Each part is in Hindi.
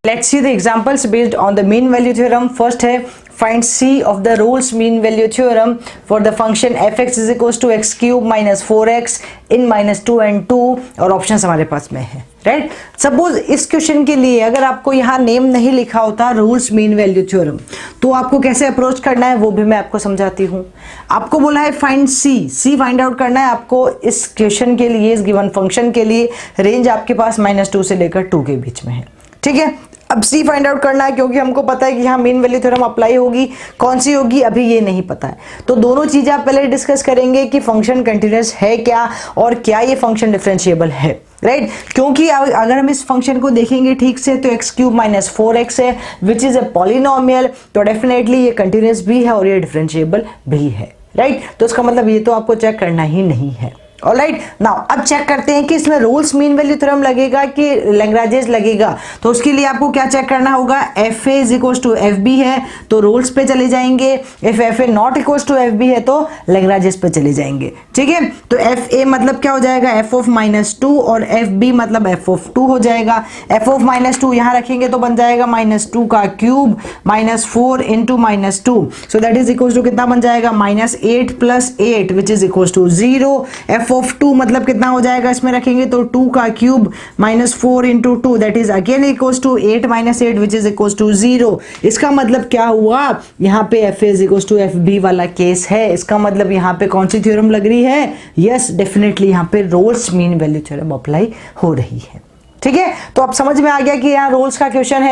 Let's see the examples based on the mean value theorem. First है find C of the Rolle's mean value theorem for the function fx is equals to x cube minus 4x in minus 2 and 2 और ऑप्शंस हमारे पास में है, राइट। सपोज इस क्वेश्चन के लिए अगर आपको यहाँ नेम नहीं लिखा होता रोल्स मीन वैल्यू थ्योरम, तो आपको कैसे अप्रोच करना है वो भी मैं आपको समझाती हूँ। आपको बोला है फाइंड सी फाइंड आउट करना है आपको इस क्वेश्चन के लिए, इस गिवन फंक्शन के लिए। रेंज आपके पास -2 से लेकर 2 के बीच में है, ठीक है। अब सी फाइंड आउट करना है क्योंकि हमको पता है कि यहाँ मीन वैल्यू थ्योरम अप्लाई होगी, कौन सी होगी अभी ये नहीं पता है। तो दोनों चीजें आप पहले डिस्कस करेंगे कि फंक्शन कंटिन्यूअस है क्या और क्या ये फंक्शन डिफरेंशिएबल है, राइट। क्योंकि अगर हम इस फंक्शन को देखेंगे ठीक से तो x क्यूब माइनस 4x है विच इज ए पॉलिनोमियल, तो डेफिनेटली ये कंटिन्यूअस भी है और ये डिफरेंशिएबल भी है, राइट। तो इसका मतलब ये तो आपको चेक करना ही नहीं है। ऑलराइट, नाउ अब चेक करते हैं कि इसमें रोल्स मीन वैल्यू थ्योरम लगेगा कि लैग्रांजेस लगेगा। तो उसके लिए आपको क्या चेक करना होगा, F A is equals to F B है तो रोल्स पे चले जाएंगे, if F A not equals to F B है तो लैग्रांजेस पे चले जाएंगे, ठीक है। तो एफ ए मतलब क्या हो जाएगा, एफ ऑफ -2 और एफ बी मतलब एफ ऑफ 2 हो जाएगा। एफ ऑफ -2 यहाँ रखेंगे तो बन जाएगा -2 का cube -4 into -2, so that is equals to कितना बन जाएगा, -8 + 8 which is equals to 0। F of 2 मतलब कितना हो जाएगा, इसमें रखेंगे तो 2 का cube -4 into 2 that is again equals to 8 - 8 which is equals to 0। इसका मतलब क्या हुआ, यहाँ पे F is equals to F B वाला केस है। इसका मतलब यहाँ पे कौन सी थ्योरम लग रही है, यस डेफिनेटली यहाँ पे Rolle's mean value theorem apply हो रही है, ठीक है। तो अब समझ में आ गया कि यहाँ रोल्स का क्वेश्चन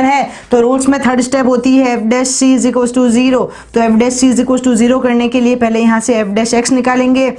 है, तो रोल्स में थर्ड स्टेप होती है F dash C is equals to 0। तो F dash C is equals to 0 करने के लिए पहले यहाँ से एफ डैश एक्स निकालेंगे।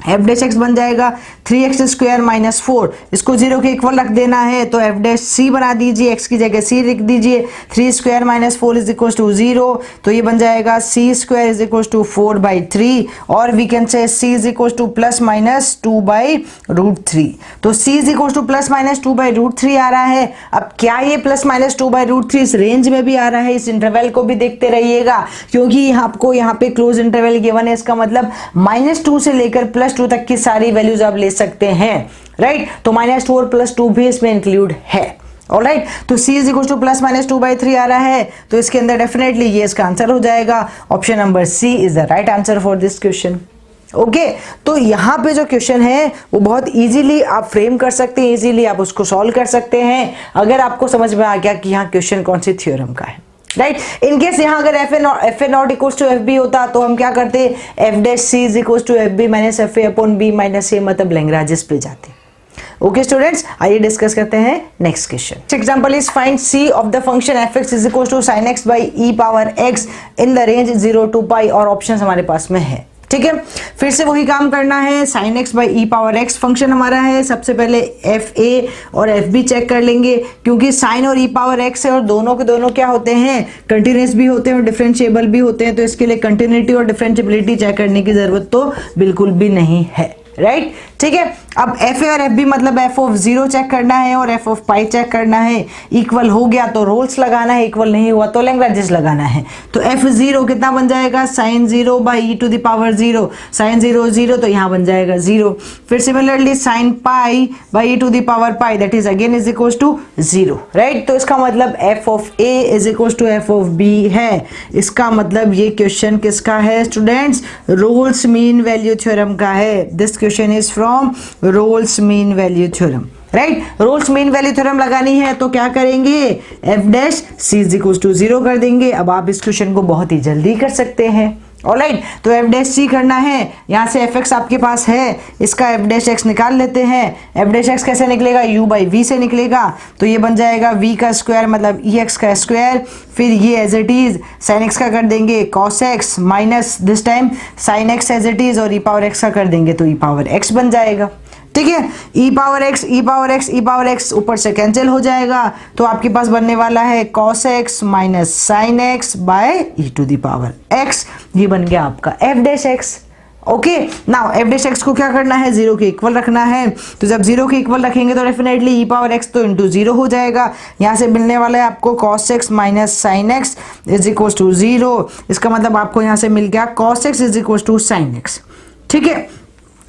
एफ डैश एक्स बन जाएगा 3x² - 4, इसको 0 के इक्वल रख देना है तो एफ डैश सी बना दीजिए, x की जगह c लिख दीजिए। 3² - 4 इज इक्वल टू 0, तो ये बन जाएगा c² इज इक्वल टू 4/3 और we can say c is equal to +-2/√3। तो c इज इक्वल टू +-2/√3 आ रहा है। अब क्या ये +-2/√3 इस रेंज में भी आ रहा है, इस इंटरवल को भी देखते रहिएगा क्योंकि आपको यहाँ पे क्लोज इंटरवल गिवन है। इसका मतलब -2 से लेकर +2 तक की सारी वैल्यूज आप ले सकते हैं, राइट। तो -2 और +2 भी इसमें इंक्लूड है, ऑलराइट। तो c इज इक्वल टू +-2/3 आ रहा है, तो इसके अंदर डेफिनेटली ये इसका आंसर हो जाएगा। Option number C is the right answer for this question, okay. तो यहाँ पे जो क्वेश्चन है वो बहुत इजीली आप फ्रेम कर सकते हैं, इजीली आप उसको सॉल्व कर सकते हैं अगर आपको समझ में आ गया कि यहाँ क्वेश्चन कौन सी थ्योरम का है, राइट। इन केस यहाँ अगर F A not equals to F B होता तो हम क्या करते, F dash C is equals to F B minus F A upon B minus A मतलब लैग्रांजेस पे जाते। ओके स्टूडेंट्स, आइए डिस्कस करते हैं next question. Example is find C of the function F X is equals to sin x by E power x in the range 0 to π और ऑप्शन हमारे पास में है, ठीक है। फिर से वही काम करना है, sin x by E power x function हमारा है। सबसे पहले एफ ए और एफ बी चेक कर लेंगे क्योंकि sin और ई पावर x है और दोनों के दोनों क्या होते हैं, कंटिन्यूअस भी होते हैं और डिफरेंशिएबल भी होते हैं। तो इसके लिए कंटिन्यूटी और डिफरेंशिएबिलिटी चेक करने की जरूरत तो बिल्कुल भी नहीं है, राइट, ठीक है। अब एफ ए और एफ बी मतलब एफ ऑफ 0 चेक करना है और एफ ऑफ पाई चेक करना है। इक्वल हो गया तो रोल्स लगाना है, इक्वल नहीं हुआ तो लैग्रांजेस लगाना है। तो एफ 0 कितना बन जाएगा, sin 0 by E to the power 0, sin 0 0 तो यहाँ बन जाएगा 0। फिर similarly sin pi by E to the power pi that is again is equal to 0, right. तो इसका मतलब F of A is equal to F of B है। इसका मतलब ये क्वेश्चन किसका है students, Rolle's mean value theorem का है। This question is from Rolle's mean value theorem, right. Rolle's mean value theorem लगानी है तो क्या करेंगे, F dash C is equal to 0 कर देंगे। अब आप इस क्वेश्चन को बहुत ही जल्दी कर सकते हैं, ऑलराइट। तो एफ डैश सी करना है, यहाँ से एफ एक्स आपके पास है, इसका एफ डैश एक्स निकाल लेते हैं। एफ डैश एक्स कैसे निकलेगा, यू बाई वी से निकलेगा, तो ये बन जाएगा वी का स्क्वायर मतलब ई एक्स का स्क्वायर। फिर ये as it is sine X का कर देंगे cos X minus this time sine X as it is और ई पावर एक्स का कर देंगे तो ई पावर एक्स बन जाएगा, ठीक है। ई पावर एक्स ई पावर एक्स ई पावर एक्स ऊपर से कैंसिल हो जाएगा तो आपके पास बनने वाला है cos x minus sine X by E to the power x। ये बन गया आपका F dash X, okay. Now F dash X को क्या करना है, 0 के इक्वल रखना है। तो जब 0 के इक्वल रखेंगे तो डेफिनेटली ई पावर एक्स तो इंटू 0 हो जाएगा। यहाँ से मिलने वाला है आपको cos x minus sine X is equal to 0। इसका मतलब आपको यहाँ से मिल गया cos x is equal to sine X, ठीक है।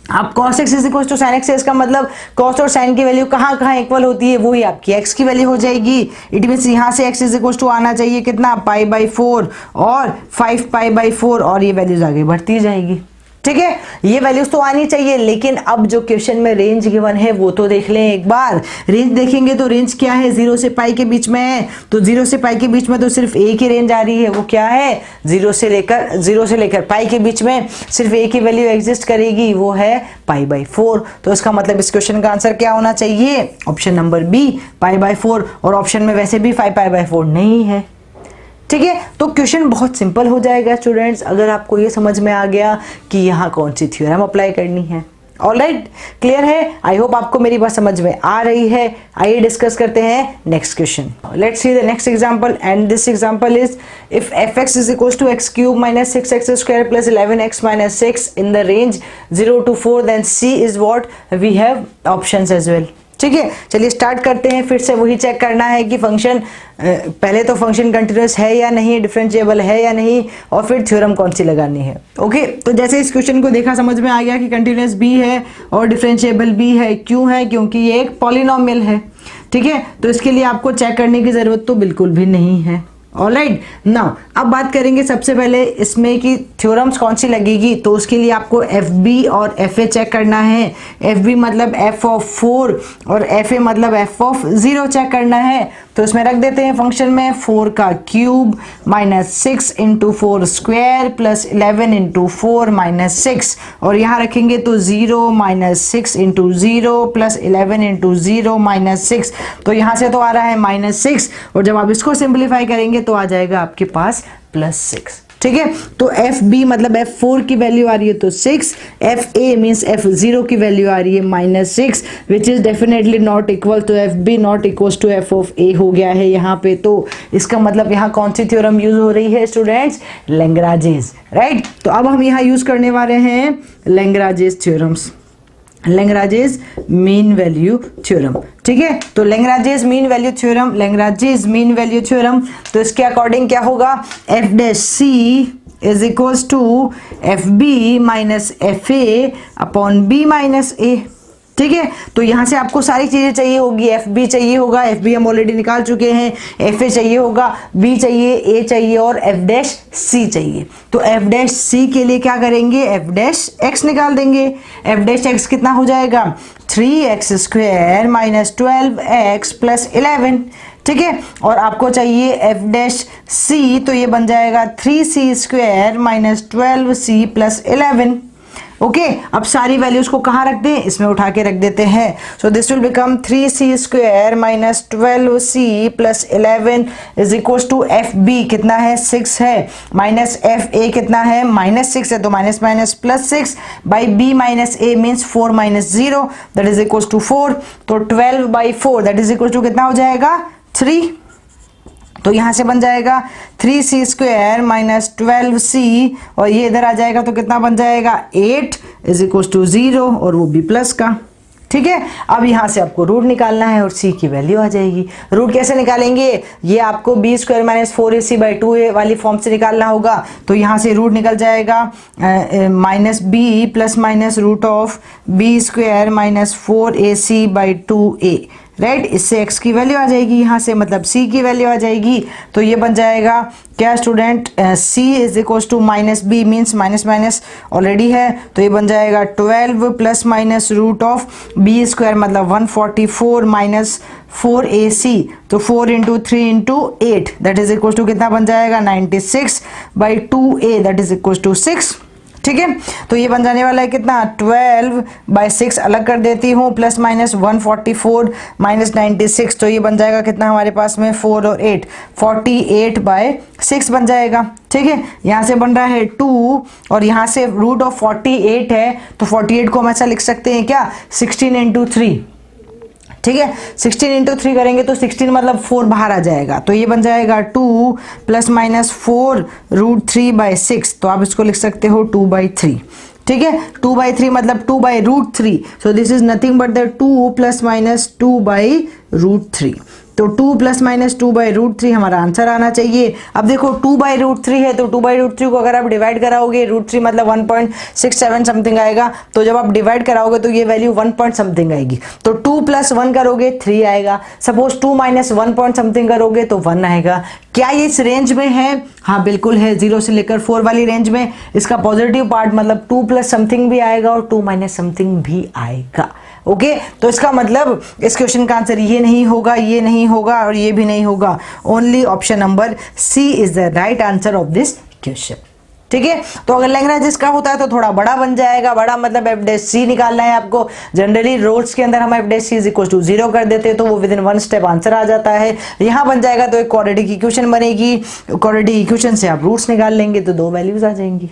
अब cos x is equal to sin x है, इसका मतलब cos और sin की वैल्यू कहाँ कहाँ इक्वल होती है, वो ही आपकी x की वैल्यू हो जाएगी। इट मीन्स यहाँ से x इज इक्वल टू आना चाहिए कितना, π/4 और 5π/4 और ये वैल्यूज आगे बढ़ती जाएगी। ठीक है, ये वैल्यूज तो आनी चाहिए, लेकिन अब जो क्वेश्चन में रेंज गिवन है वो तो देख लें एक बार। रेंज देखेंगे तो रेंज क्या है, 0 से पाई के बीच में है, तो 0 से पाई के बीच में तो सिर्फ एक ही रेंज आ रही है, वो क्या है, 0 से लेकर पाई के बीच में सिर्फ एक ही वैल्यू एग्जिस्ट करेगी, वो है π/4। तो इसका मतलब इस क्वेश्चन का आंसर क्या होना चाहिए, ऑप्शन नंबर बी π/4, और ऑप्शन में वैसे भी 5π/4 नहीं है। ठीक है, तो क्वेश्चन बहुत सिंपल हो जाएगा स्टूडेंट्स, अगर आपको ये समझ में आ गया कि यहाँ कौन सी थ्योरम अप्लाई करनी है। ऑलराइट, क्लियर है, आई होप आपको मेरी बात समझ में आ रही है। आइए डिस्कस करते हैं next question. Let's see the next example, and this example is if fx is equal to x³ minus 6x² plus 11x minus 6 in the range 0 to 4, then c is what, we have options as well. ठीक है, चलिए स्टार्ट करते हैं। फिर से वही चेक करना है कि फंक्शन, पहले तो फंक्शन कंटिन्यूअस है या नहीं, डिफरेंशिएबल है या नहीं, और फिर थ्योरम कौन सी लगानी है। ओके, तो जैसे इस क्वेश्चन को देखा समझ में आ गया कि कंटिन्यूअस भी है और डिफरेंशिएबल भी है। क्यों है, क्योंकि ये एक पॉलिनोमियल है। ठीक है, तो इसके लिए आपको चेक करने की जरूरत तो बिल्कुल भी नहीं है। ऑलराइट, नाउ अब बात करेंगे सबसे पहले इसमें कि थ्योरम्स कौन सी लगेगी। तो उसके लिए आपको FB और FA चेक करना है। FB मतलब f(4) और FA मतलब f(0) चेक करना है। तो इसमें रख देते हैं फंक्शन में 4 का cube minus 6 into 4 square plus 11 into 4 minus 6, और यहाँ रखेंगे तो 0 minus 6 into 0 plus 11 into 0 minus 6। तो यहाँ से तो आ रहा है माइनस 6, और जब आप इसको सिंप्लीफाई करेंगे तो आ जाएगा आपके पास प्लस 6। ठीक है, तो FB मतलब f(4) की वैल्यू आ रही है तो 6, FA मीन्स f(0) की वैल्यू आ रही है minus 6, which is definitely not equal to FB not equal to f(A) हो गया है यहाँ पे। तो इसका मतलब यहाँ कौन सी थ्योरम यूज हो रही है स्टूडेंट्स, लैग्रांजेस। राइट, तो अब हम यहाँ यूज करने वाले हैं Lagrange's theorems, Lagrange's mean value theorem. ठीक है, तो Lagrange's mean value theorem, Lagrange's mean value theorem, तो इसके अकॉर्डिंग क्या होगा, f' is equals to FB minus FA upon B minus A। ठीक है, तो यहाँ से आपको सारी चीजें चाहिए होगी। FB चाहिए होगा, FB हम ऑलरेडी निकाल चुके हैं, FA चाहिए होगा, B चाहिए, A चाहिए और f' चाहिए। तो f' के लिए क्या करेंगे, f' निकाल देंगे। f' कितना हो जाएगा, 3x² माइनस 12x प्लस 11। ठीक है, और आपको चाहिए f' तो ये बन जाएगा 3c² minus 12c plus 11। Okay, अब सारी वैल्यूज को कहाँ रख दें, इसमें उठा के रख देते हैं। So this will become 3c² minus 12c plus 11 is equal to FB कितना है, 6 है, माइनस FA कितना है, माइनस 6 है, तो minus minus plus 6 by B minus A means 4 minus 0 that is equal to 4। तो 12/4 दैट इज इक्वल टू कितना हो जाएगा, 3। तो यहाँ से बन जाएगा 3c² माइनस 12c, और ये इधर आ जाएगा तो कितना बन जाएगा, 8 इज इक्वल टू 0, और वो भी प्लस का। ठीक है, अब यहाँ से आपको रूट निकालना है और c की वैल्यू आ जाएगी। रूट कैसे निकालेंगे, ये आपको b² माइनस 4ac/2a वाली फॉर्म से निकालना होगा। तो यहाँ से रूट निकल जाएगा minus b plus minus root of b² minus 4ac/2a। Right, इससे x की वैल्यू आ जाएगी, यहाँ से मतलब c की वैल्यू आ जाएगी। तो ये बन जाएगा क्या student, c is equal to minus b means minus minus already है, तो ये बन जाएगा 12 plus minus root of b² मतलब 144 माइनस 4ac, तो 4 into 3 into 8 that is equal to कितना बन जाएगा, 96/2a that is equal to 6। ठीक है, तो ये बन जाने वाला है कितना, 12/6 अलग कर देती हूँ, प्लस माइनस 144 माइनस 96, तो ये बन जाएगा कितना हमारे पास में 4 और 8 48/6 बन जाएगा। ठीक है, यहाँ से बन रहा है 2 और यहाँ से रूट ऑफ 48 है, तो 48 को हम ऐसा लिख सकते हैं क्या, 16 इंटू 3। ठीक है, 16 इंटू 3 करेंगे तो 16 मतलब 4 बाहर आ जाएगा, तो ये बन जाएगा 2 प्लस माइनस 4 रूट 3/6, तो आप इसको लिख सकते हो 2/3। ठीक है, 2/3 मतलब 2/√3, so this is nothing but the 2 plus minus 2/√3। तो 2 प्लस माइनस 2/√3 हमारा आंसर आना चाहिए। अब देखो 2/√3 है तो 2/√3 को अगर आप डिवाइड कराओगे, √3 मतलब 1.67 समथिंग आएगा, तो जब आप डिवाइड कराओगे तो ये वैल्यू 1 पॉइंट समथिंग आएगी। तो 2 + 1 करोगे 3 आएगा, सपोज 2 - 1 पॉइंट समथिंग करोगे तो 1 आएगा। क्या ये इस रेंज में है? हाँ बिल्कुल है, 0 से लेकर 4 वाली रेंज में। इसका पॉजिटिव पार्ट मतलब 2 + समथिंग भी आएगा और 2 - समथिंग भी आएगा। ओके तो इसका मतलब इस क्वेश्चन का आंसर ये नहीं होगा, ये नहीं होगा और ये भी नहीं होगा। Only option number C is the right answer of this question. ठीक है, तो अगर लैग्रेंज का होता है तो थोड़ा बड़ा बन जाएगा। बड़ा मतलब f' निकालना है आपको। जनरली रूट्स के अंदर हम f' = 0 कर देते हैं तो वो विदिन 1 स्टेप आंसर आ जाता है। यहां बन जाएगा तो एक क्वाड्रेटिक इक्वेशन बनेगी। क्वाड्रेटिक इक्वेशन से आप रूट्स निकाल लेंगे तो 2 वैल्यूज आ जाएंगी।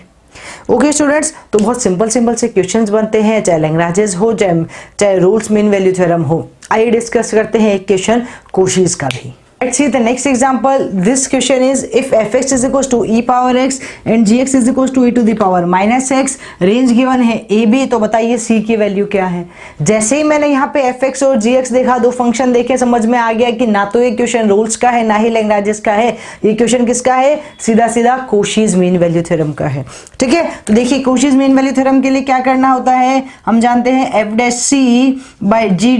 ओके स्टूडेंट्स, तो बहुत सिंपल से क्वेश्चंस बनते हैं, चाहे लैग्रेंज हो चाहे रूट्स मीन वैल्यू थ्योरम हो। आइए डिस्कस करते हैं एक क्वेश्चन कोशीज का भी। Let's see the next example. This question is if fx is equals to e power x and gx is equals to e to the power minus x, range given है a b, तो बताइए c की वैल्यू क्या है। जैसे ही मैंने यहाँ पे fx और gx देखा, दो फंक्शन देखे, समझ में आ गया कि ना तो ये क्वेश्चन रूल्स का है ना ही लैग्रेंज का है। ये क्वेश्चन किसका है? सीधा सीधा कोशीज मीन वैल्यू थ्योरम का है। ठीक है, तो देखिए कोशीज मीन वैल्यू थ्योरम के लिए क्या करना होता है, हम जानते हैं f'(g')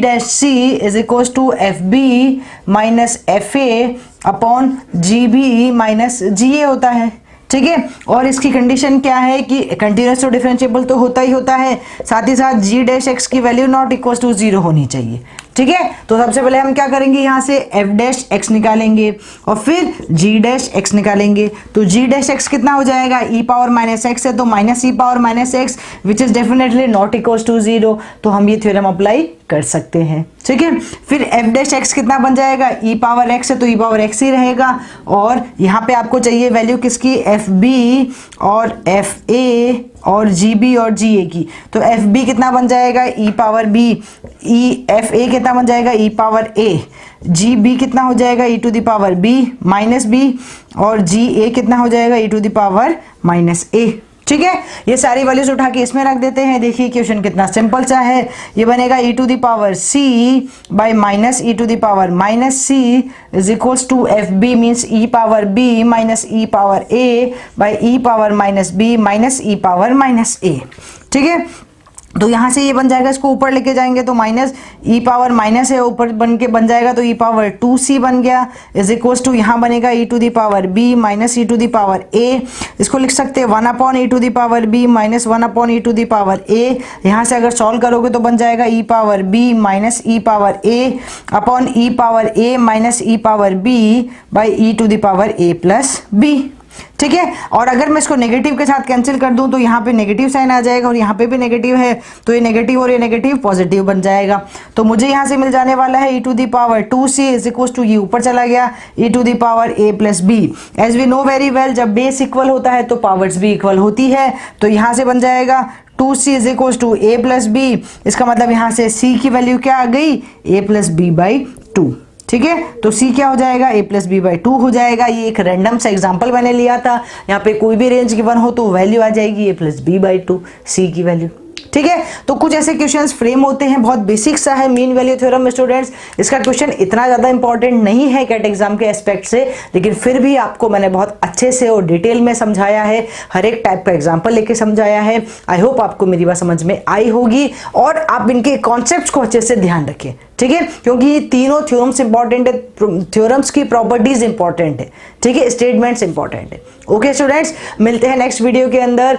is equals to fb minus fa upon gb minus ga होता है। ठीक है, और इसकी कंडीशन क्या है कि कंटिन्यूअस और डिफरेंशिएबल तो होता ही होता है, साथ ही साथ g' की वैल्यू नॉट इक्वल टू 0 होनी चाहिए। ठीक है, तो सबसे पहले हम क्या करेंगे, यहाँ से f' निकालेंगे और फिर g' निकालेंगे। तो g' कितना हो जाएगा, e पावर माइनस x है तो minus e power minus x which is definitely not equal to 0, तो हम ये थ्योरम अप्लाई कर सकते हैं। ठीक है, फिर f' कितना बन जाएगा, e पावर x है तो e पावर x ही रहेगा, और यहाँ पे आपको चाहिए वैल्यू किसकी, fb और fa और gb और ga की। तो fb कितना बन जाएगा, e पावर b, fa कितना बन जाएगा, e पावर a, gb कितना हो जाएगा, e to the power b minus b, और ga कितना हो जाएगा, e to the power minus a। ठीक है, ये सारी वैल्यूज उठा के इसमें रख देते हैं। देखिए क्वेश्चन कितना सिंपल सा है। ये बनेगा e to the power c by minus e to the power minus c is equals to fb means e power b minus e power a by e power minus b minus e power minus a। ठीक है, तो यहाँ से ये बन जाएगा, इसको ऊपर लेके जाएंगे तो माइनस e पावर माइनस है, ऊपर बन जाएगा तो e पावर 2c बन गया इज इक्वल्स टू यहाँ बनेगा e to the power b minus e to the power a। इसको लिख सकते हैं 1 upon e to the power b minus 1 upon e to the power a। यहाँ से अगर सॉल्व करोगे तो बन जाएगा e power b minus e power a upon e power a minus e power b by e to the power a plus b। ठीक है, और अगर मैं इसको नेगेटिव के साथ कैंसिल कर दूं तो यहाँ पे नेगेटिव साइन आ जाएगा और यहाँ पे भी नेगेटिव है, तो ये नेगेटिव और ये नेगेटिव पॉजिटिव बन जाएगा। तो मुझे यहाँ से मिल जाने वाला है e to the power 2c is equal to, ये ऊपर चला गया, e to the power a plus b। As we know very well, जब बेस इक्वल होता है तो पावर्स भी इक्वल होती है, तो यहाँ से बन जाएगा 2c is equal to a plus b। इसका मतलब यहाँ से c की वैल्यू क्या आ गई, a प्लस b बाई 2। ठीक है, तो c क्या हो जाएगा, a प्लस b बाई 2 हो जाएगा। ये एक रैंडम सा एग्जांपल मैंने लिया था, यहाँ पे कोई भी रेंज गिवन हो तो वैल्यू आ जाएगी a plus b by 2, c की वैल्यू। ठीक है, तो कुछ ऐसे क्वेश्चंस फ्रेम होते हैं, बहुत बेसिक सा है मीन वैल्यू थ्योरम में स्टूडेंट्स। इसका क्वेश्चन इतना ज़्यादा इंपॉर्टेंट नहीं है कैट एग्जाम के एस्पेक्ट से, लेकिन फिर भी आपको मैंने बहुत अच्छे से और डिटेल में समझाया है, हर एक टाइप का एग्जाम्पल लेके समझाया है। आई होप आपको मेरी बात समझ में आई होगी और आप इनके कॉन्सेप्ट को अच्छे से ध्यान रखें। ठीक है, क्योंकि ये तीनों थ्योरम्स इंपॉर्टेंट है, थ्योरम्स की प्रॉपर्टीज इंपॉर्टेंट है। ठीक है, स्टेटमेंट्स इंपॉर्टेंट है। ओके स्टूडेंट्स, मिलते हैं नेक्स्ट वीडियो के अंदर।